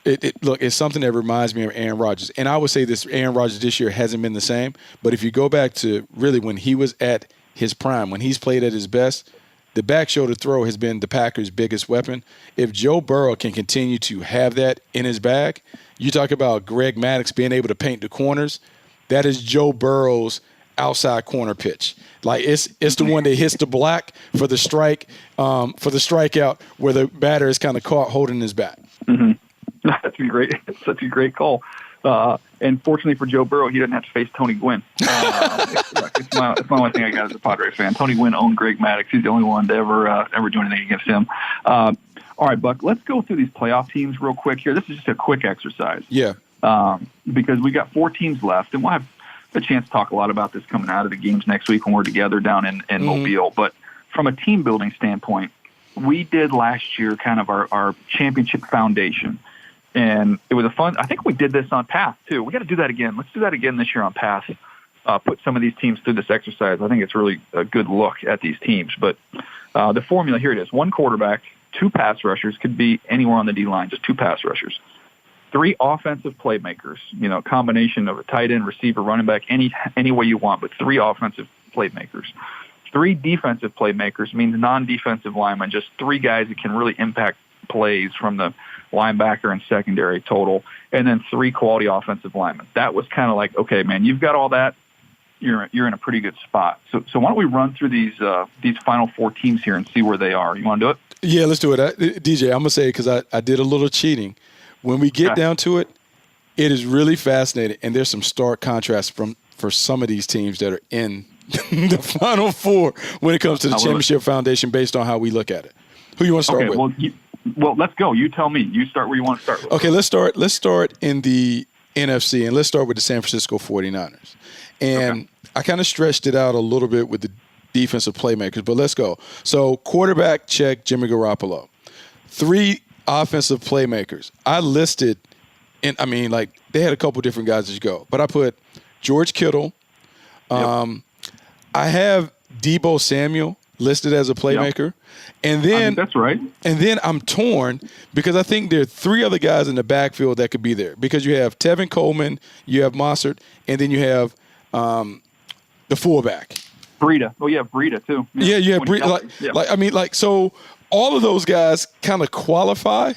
it's something that reminds me of Aaron Rodgers. And I would say this, Aaron Rodgers this year hasn't been the same. But if you go back to really when he was at his prime, when he's played at his best, the back shoulder throw has been the Packers' biggest weapon. If Joe Burrow can continue to have that in his bag, you talk about Greg Maddux being able to paint the corners, that is Joe Burrow's outside corner pitch. Like it's the one that hits the black for the strike, for the strikeout, where the batter is kind of caught holding his bat. Mm-hmm. That's such a great call. And fortunately for Joe Burrow, he didn't have to face Tony Gwynn. It's my only thing I got as a Padres fan. Tony Gwynn owned Greg Maddux. He's the only one to ever do anything against him. All right, Buck, let's go through these playoff teams real quick here. This is just a quick exercise. Yeah. Because we got 4 teams left, and we'll have a chance to talk a lot about this coming out of the games next week when we're together down in Mobile. But from a team-building standpoint, we did last year kind of our championship foundation. And it was I think we did this on Path, too. We got to do that again. Let's do that again this year on Path. Put some of these teams through this exercise. I think it's really a good look at these teams. But the formula, here it is. 1 quarterback, 2 pass rushers, could be anywhere on the D-line, just 2 pass rushers. 3 offensive playmakers, combination of a tight end, receiver, running back, any way you want, but 3 offensive playmakers. 3 defensive playmakers means non-defensive linemen, just 3 guys that can really impact plays from the linebacker and secondary total, and then 3 quality offensive linemen. That was kind of like, okay, man, you've got all that. You're in a pretty good spot. So why don't we run through these final 4 teams here and see where they are? You want to do it? Yeah, let's do it. DJ, I'm going to say it because I did a little cheating. When we get down to it, it is really fascinating, and there's some stark contrast for some of these teams that are in the Final 4 when it comes to the championship foundation based on how we look at it. Who you want to start with? Well, let's go. You tell me. You start where you want to start with. Okay, let's start in the NFC, and let's start with the San Francisco 49ers. And I kind of stretched it out a little bit with the defensive playmakers, but let's go. So quarterback, check, Jimmy Garoppolo. 3 offensive playmakers. I listed, and I mean, like, they had a couple different guys as you go, but I put George Kittle. I have Deebo Samuel listed as a playmaker. Yep. And then I think that's right. And then I'm torn because I think there are 3 other guys in the backfield that could be there, because you have Tevin Coleman, you have Mossert, and then you have the fullback. Breida. Oh, yeah, Breida, too. Yeah, you have Breida. So all of those guys kind of qualify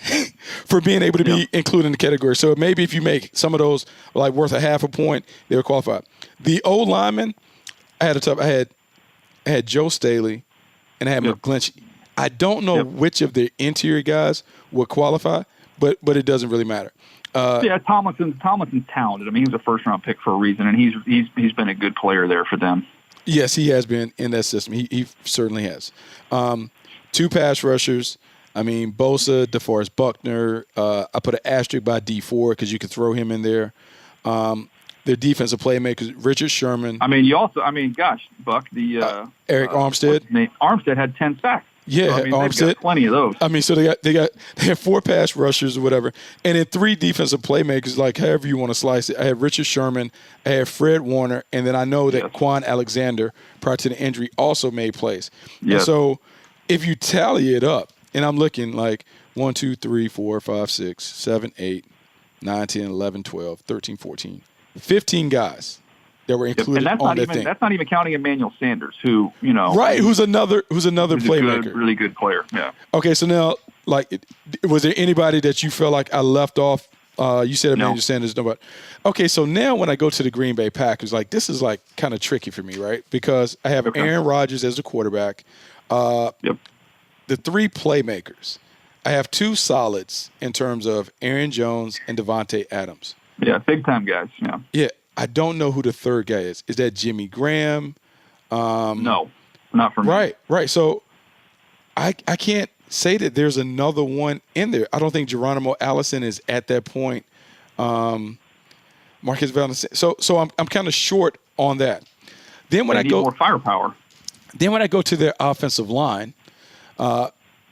for being able to be included in the category. So maybe if you make some of those like worth a half a point, they're qualified. The old linemen, I had Joe Staley and I had McGlinchey. I don't know which of the interior guys would qualify, but it doesn't really matter. Tomlinson's talented. I mean, he was a first-round pick for a reason, and he's been a good player there for them. Yes, he has been in that system. He certainly has. 2 pass rushers. I mean, Bosa, DeForest Buckner. I put an asterisk by D4 because you could throw him in there. Their defensive playmakers, Richard Sherman. I mean, Buck, the Eric Armstead. Armstead had 10 sacks. Yeah, so, I mean, Armstead. They've got plenty of those. I mean, so they have 4 pass rushers or whatever, and then 3 defensive playmakers, like however you want to slice it. I have Richard Sherman, I have Fred Warner, and then I know that Quan Alexander, prior to the injury, also made plays. Yes. And so if you tally it up, and I'm looking like 1, 2, 3, 4, 5, 6, 7, 8, 9, 10, 11, 12, 13, 14, 15 guys that were included on that thing. That's not even counting Emmanuel Sanders, who, right, who's another playmaker. Really good player, yeah. Okay, so now, like, was there anybody that you felt like I left off? You said Emmanuel Sanders, nobody. Okay, so now when I go to the Green Bay Packers, like, this is, like, kind of tricky for me, right? Because I have Aaron Rodgers as the quarterback. The 3 playmakers. I have 2 solids in terms of Aaron Jones and Devontae Adams. Yeah, big-time guys, yeah. Yeah. I don't know who the 3rd guy is. Is that Jimmy Graham? No, not for me. Right. So I can't say that there's another one in there. I don't think Geronimo Allison is at that point. Marcus Valdez. So I'm kind of short on that. Then when I go more firepower. Then when I go to their offensive line,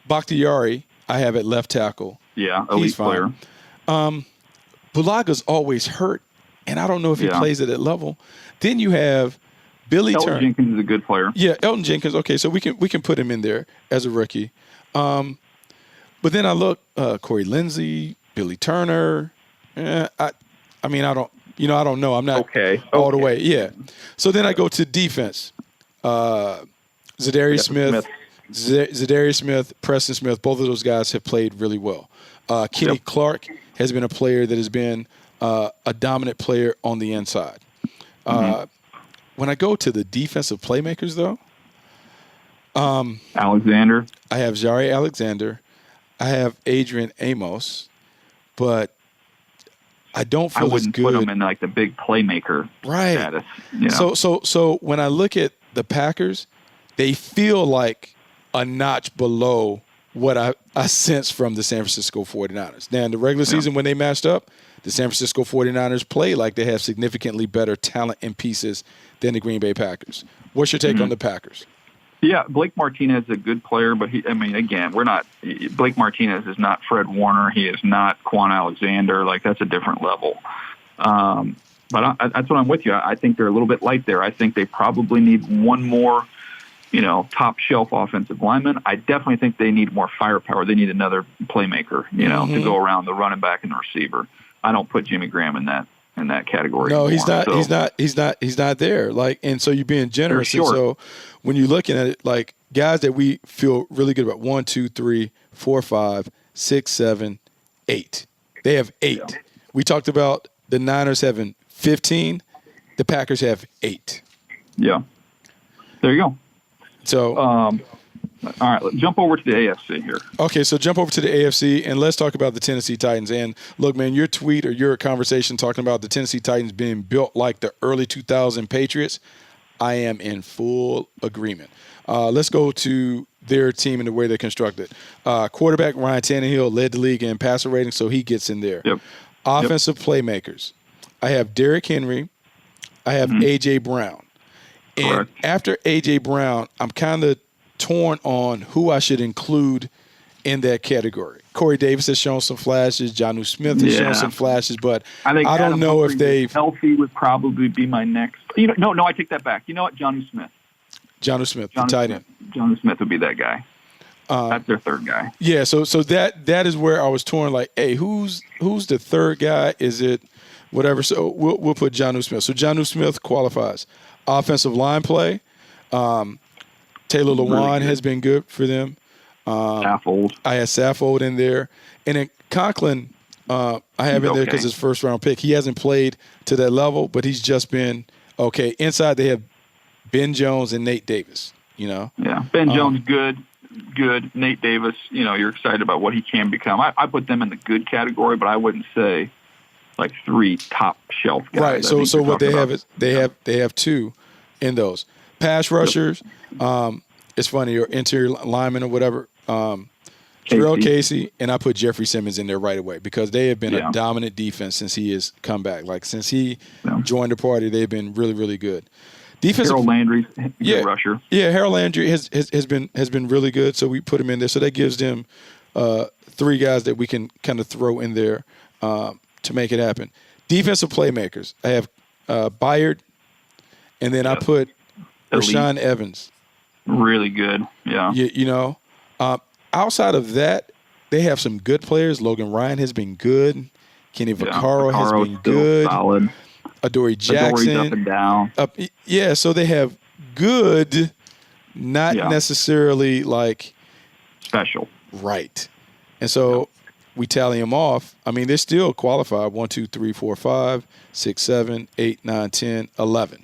Bakhtiari, I have at left tackle. Yeah, elite player. Bulaga's always hurt. And I don't know if he plays at that level. Then you have Billy Turner. Elton Jenkins is a good player. Yeah, Elton Jenkins. Okay, so we can put him in there as a rookie. But then I look, Corey Lindsey, Billy Turner. I don't know. I'm not all the way. Yeah. So then I go to defense. Zadarius Smith, Preston Smith. Both of those guys have played really well. Kenny Clark has been a player that has been a dominant player on the inside. when I go to the defensive playmakers, though, Alexander. I have Jari Alexander. I have Adrian Amos, but I don't feel as good. I wouldn't put him in like the big playmaker status. You know? So when I look at the Packers, they feel like a notch below what I sense from the San Francisco 49ers. Now, in the regular season when they matched up, the San Francisco 49ers play like they have significantly better talent and pieces than the Green Bay Packers. What's your take on the Packers? Yeah, Blake Martinez is a good player, but Blake Martinez is not Fred Warner. He is not Quan Alexander. Like, that's a different level. But that's what I'm with you. I think they're a little bit light there. I think they probably need one more, top shelf offensive lineman. I definitely think they need more firepower. They need another playmaker, to go around the running back and the receiver. I don't put Jimmy Graham in that category. No, anymore. He's not there. Like, and so you're being generous. And so when you're looking at it, like guys that we feel really good about, 1, 2, 3, 4, 5, 6, 7, 8. They have 8. Yeah. We talked about the Niners having 15. The Packers have 8. Yeah. There you go. So, all right, let's jump over to the AFC here. Okay, so jump over to the AFC, and let's talk about the Tennessee Titans. And look, man, your tweet or your conversation talking about the Tennessee Titans being built like the early 2000 Patriots, I am in full agreement. Let's go to their team and the way they're constructed. Quarterback Ryan Tannehill led the league in passer rating, so he gets in there. Yep. Offensive playmakers. I have Derrick Henry. I have A.J. Brown. And Correct. after A.J. Brown, I'm kind of torn on who I should include in that category. Corey Davis has shown some flashes. Jonnu Smith has shown some flashes, but I don't know if they've healthy would probably be my next. No, I take that back. You know what? Jonnu Smith, the tight end. Jonnu Smith would be that guy. That's their third guy. Yeah, so that is where I was torn. Like, hey, who's the third guy? Is it whatever? So we'll put Jonnu Smith. So Jonnu Smith qualifies. Offensive line play. Taylor Lewan has been good for them. Saffold. I had Saffold in there. And then Conklin, I have in there because his first-round pick. He hasn't played to that level, but he's just been okay. Inside, they have Ben Jones and Nate Davis, Yeah, Ben Jones, good. Nate Davis, you're excited about what he can become. I put them in the good category, but I wouldn't say like 3 top-shelf guys. Right, so what they have is they have 2 in those. Pass rushers, it's funny, your interior lineman or whatever, Terrell Casey, and I put Jeffrey Simmons in there right away because they have been a dominant defense since he has come back. Like, since he joined the party, they've been really, really good. Harold Landry, good rusher. Yeah, Harold Landry has been really good, so we put him in there. So that gives them 3 guys that we can kind of throw in there to make it happen. Defensive playmakers, I have Byard, and then I put Rashaan Evans. Really good, yeah. Outside of that, they have some good players. Logan Ryan has been good. Kenny Vaccaro has been good. Solid. Adoree Jackson. Up and down. So they have good, not necessarily like special. Right. And so we tally them off. I mean, they're still qualified. 1, 2, 3, 4, 5, 6, 7, 8, 9, 10, 11.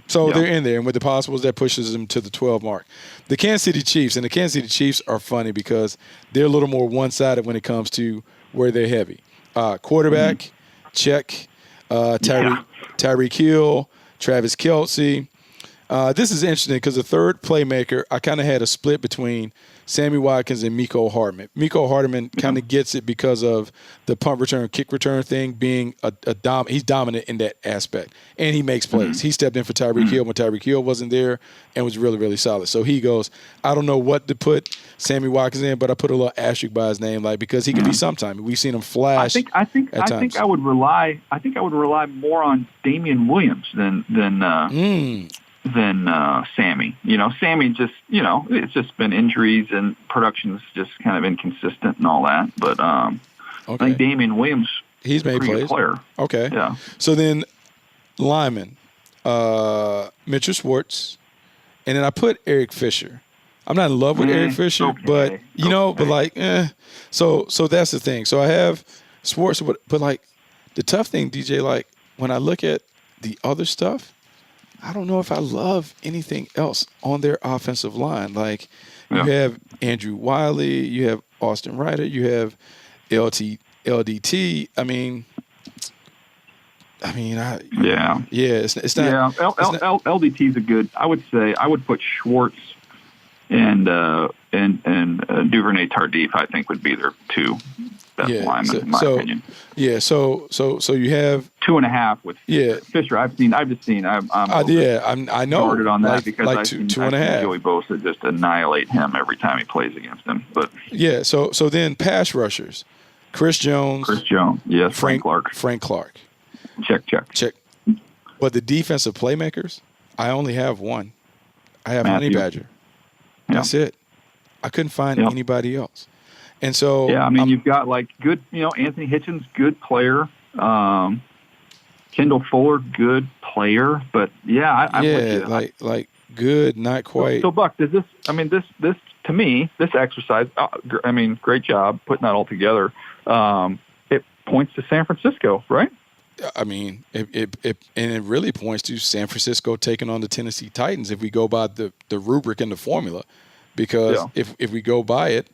So they're in there, and with the possibles, that pushes them to the 12 mark. The Kansas City Chiefs, and the Kansas City Chiefs are funny because they're a little more one-sided when it comes to where they're heavy. Quarterback, check. Tyreek Hill, Travis Kelce. This is interesting because the third playmaker, I kind of had a split between Sammy Watkins and Mecole Hardman. Mecole Hardman kind of gets it because of the punt return, kick return thing being he's dominant in that aspect, and he makes plays. He stepped in for Tyreek Hill when Tyreek Hill wasn't there and was really, really solid. So he goes, I don't know what to put Sammy Watkins in, but I put a little asterisk by his name, like, because he can be sometime. We've seen him flash. I think I would rely more on Damian Williams than Sammy. Sammy just, it's just been injuries and production's just kind of inconsistent and all that. But I think Damian Williams, he's made plays. Good player. Okay. Yeah. So then lineman, Mitchell Schwartz, and then I put Eric Fisher. I'm not in love with Eric Fisher, but So that's the thing. So I have Schwartz, but like the tough thing, DJ, like when I look at the other stuff, I don't know if I love anything else on their offensive line. Like, you Yeah. have Andrew Wiley, you have Austin Ryder, you have LDT. Yeah. It's not. Yeah, It's not. LDT is a good. I would say I would put Schwartz and Duvernay Tardif. I think would be their two best linemen in my opinion. Yeah, so you have 2.5 with Fisher. I I know. guarded on that like, because like I've two, seen 2.5. Joey Bosa just annihilate him every time he plays against him. But yeah, so then pass rushers, Chris Jones, yes, Frank Clark. Check. But the defensive playmakers, I only have one. I have Honey Badger. That's it. I couldn't find anybody else. And so you've got like good, Anthony Hitchens, good player. Kendall Fuller, good player. But I'm with you. like good, not quite. So Buck, does this? I mean, this to me, this exercise. Great job putting that all together. It points to San Francisco, right? I mean, it really points to San Francisco taking on the Tennessee Titans if we go by the rubric and the formula, because if we go by it,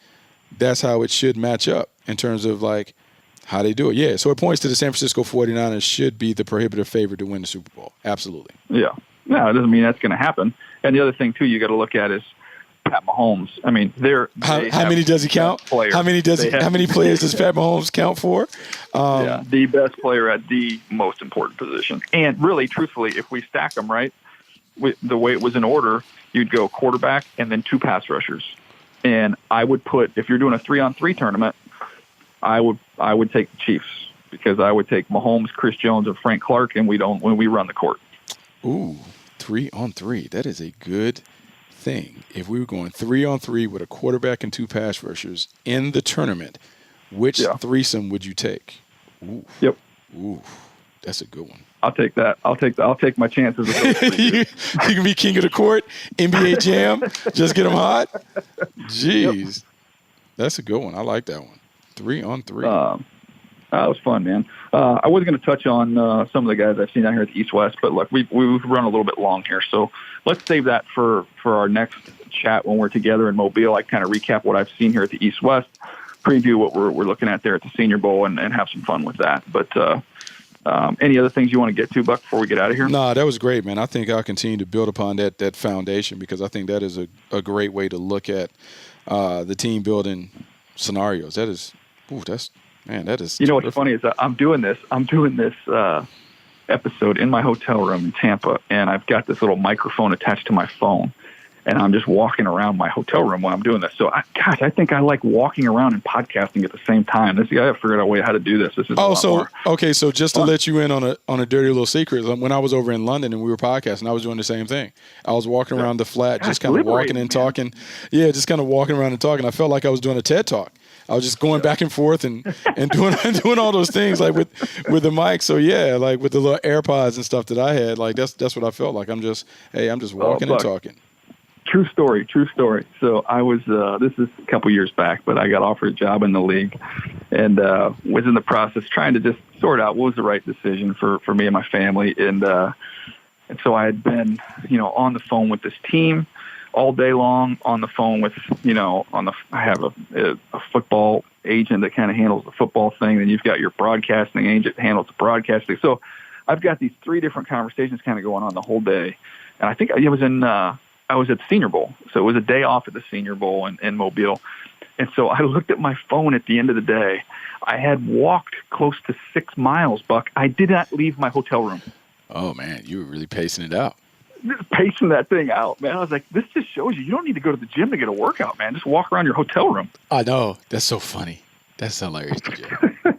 that's how it should match up in terms of like how they do it. Yeah, so it points to the San Francisco 49ers should be the prohibitive favorite to win the Super Bowl. Absolutely. Yeah. No, it doesn't mean that's going to happen. And the other thing too, you got to look at is Pat Mahomes. I mean, how many does he count? How many players does Pat Mahomes count for? The best player at the most important position. And really, truthfully, if we stack them right, the way it was in order, you'd go quarterback and then 2 pass rushers. And I would put, if you're doing a 3-on-3 tournament, I would take the Chiefs because I would take Mahomes, Chris Jones, and Frank Clark, and when we run the court. Ooh, 3-on-3. That is a good thing. If we were going 3-on-3 with a quarterback and 2 pass rushers in the tournament, which threesome would you take? Ooh. Yep. Ooh, that's a good one. I'll take that. I'll take my chances. You can be king of the court, NBA Jam, just get them hot. Jeez, that's a good one. I like that one. 3-on-3. That was fun, man. I was going to touch on some of the guys I've seen out here at the East-West, but look, we've run a little bit long here, so let's save that for our next chat when we're together in Mobile. I kind of recap what I've seen here at the East-West, preview what we're looking at there at the Senior Bowl, and have some fun with that. But any other things you want to get to, Buck, before we get out of here? No, that was great, man. I think I'll continue to build upon that foundation because I think that is a great way to look at the team building scenarios. That is You know what's funny is that I'm doing this episode in my hotel room in Tampa, and I've got this little microphone attached to my phone, and I'm just walking around my hotel room while I'm doing this. So, I think I like walking around and podcasting at the same time. I have figured out a way how to do this. This is okay. So just to let you in on a dirty little secret, when I was over in London and we were podcasting, I was doing the same thing. I was walking around the flat, just kind of walking and talking. Yeah, just kind of walking around and talking. I felt like I was doing a TED Talk. I was just going back and forth and doing all those things like with the mic. So yeah, like with the little AirPods and stuff that I had, like that's what I felt like. I'm just walking and talking. True story. So I was, this is a couple years back, but I got offered a job in the league and was in the process trying to just sort out what was the right decision for me and my family. And so I had been, on the phone with this team all day long, on the phone with, I have a football agent that kind of handles the football thing. Then you've got your broadcasting agent that handles the broadcasting. So I've got these 3 different conversations kind of going on the whole day. And I think I was at the Senior Bowl. So it was a day off at the Senior Bowl in Mobile. And so I looked at my phone at the end of the day. I had walked close to 6 miles, Buck. I did not leave my hotel room. Oh, man, you were really pacing it out. Just pacing that thing out, man. I was like, this just shows you don't need to go to the gym to get a workout, man. Just walk around your hotel room. I know. That's so funny. That's hilarious, DJ.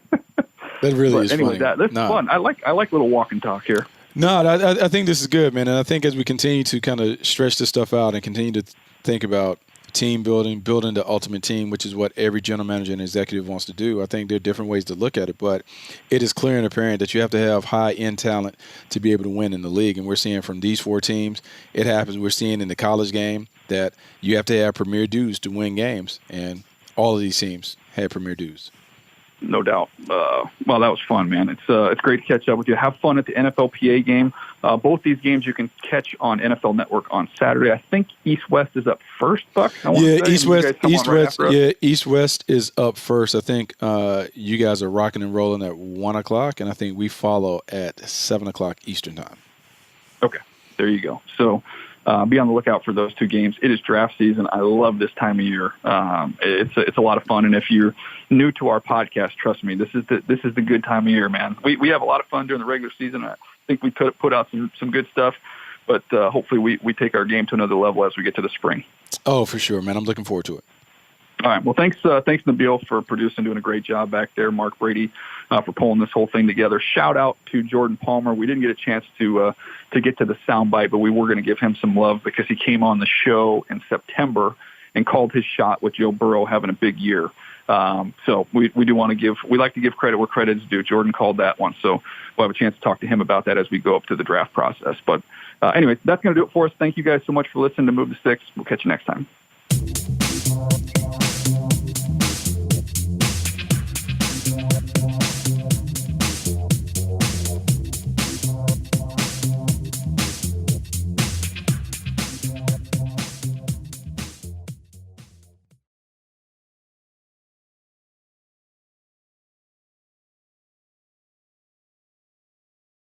That really is funny. That's fun. I like little walk and talk here. No, I think this is good, man. And I think as we continue to kind of stretch this stuff out and continue to think about team building the ultimate team, which is what every general manager and executive wants to do, I think there are different ways to look at it. But it is clear and apparent that you have to have high-end talent to be able to win in the league. And we're seeing from these 4 teams, it happens. We're seeing in the college game that you have to have premier dudes to win games. And all of these teams had premier dudes. No doubt. Well, that was fun, man. It's great to catch up with you. Have fun at the NFLPA game. Both these games you can catch on NFL Network on Saturday. I think East-West is up first, Buck. East-West is up first. I think you guys are rocking and rolling at 1 o'clock, and I think we follow at 7 o'clock Eastern time. Okay, there you go. So be on the lookout for those two games. It is draft season. I love this time of year. It's a lot of fun, and if you're new to our podcast, trust me, this is the good time of year, man. We have a lot of fun during the regular season. I think we put out some good stuff, but hopefully we take our game to another level as we get to the spring. Oh, for sure, man. I'm looking forward to it. All right. Well, thanks, Nabil, for producing, doing a great job back there. Mark Brady for pulling this whole thing together. Shout out to Jordan Palmer. We didn't get a chance to get to the soundbite, but we were going to give him some love because he came on the show in September and called his shot with Joe Burrow having a big year. So we do want to we like to give credit where credit is due. Jordan called that one, so we'll have a chance to talk to him about that as we go up to the draft process. But anyway, that's going to do it for us. Thank you guys so much for listening to Move the Sticks. We'll catch you next time.